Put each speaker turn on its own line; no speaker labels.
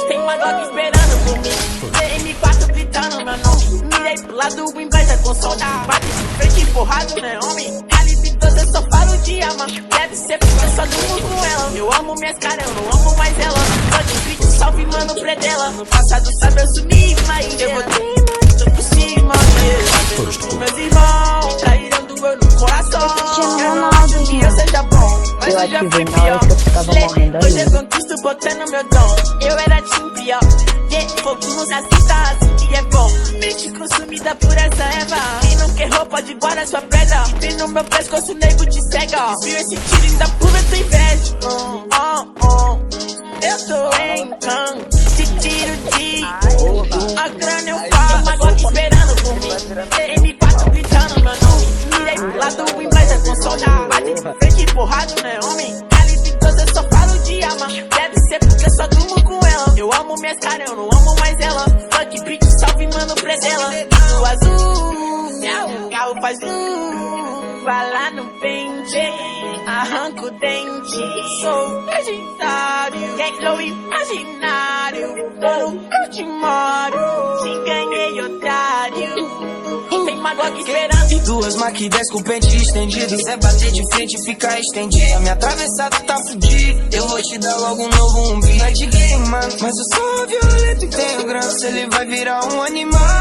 Tem uma dog esperando por mim, CM4 gritando meu nome. Mirei pro lado, o inglês é com soldado. Bate de frente, empurrado, né homem? Calibre 12, eu só falo de ama. Deve ser porque eu só durmo com ela. Eu amo minhas caras, eu não amo mais ela. Pode grito, salve, mano, predela. No passado, sabe, eu sumi, mas eu vou teimar, tô por cima, meus irmãos traíram do meu no coração. Que eu seja bom, mas eu já fui pior. Hoje eu conquisto botando meu dom. Eu era time pior. Fogo nos assista assim que é bom. Mente consumida por essa erva. Quem não quer roupa de guarda sua pedra. E tem no meu pescoço, nego te cega. Viu esse tiro e da puva, eu tô inveja. Eu tô em campo, te tiro de a grana eu falo. Uma Glock esperando por mim, CM4 gritando meu nome. Mirei pro lado, o inglês é com soldado. Bate de frente, empurrado, né homem? Calibre 12, eu só falo de ama. Deve ser porque eu só durmo com ela. Eu amo minhas caras, eu não amo mais ela. Funk beat, salve, mano, predela. No azul, o carro faz vai lá no pente, arranca o dente. Sou vegetário, ganglo imaginário. Tô no ultimário, te ganhei, otário. Tem uma Glock esperando.
E duas Mac 10 com o pente estendido. Se bater de frente, fica estendido. Minha atravessada tá fudida. Eu vou te dar logo um novo umbigo. Não é de game, mano, mas eu sou violento e tenho grana. Ele vai virar um animal.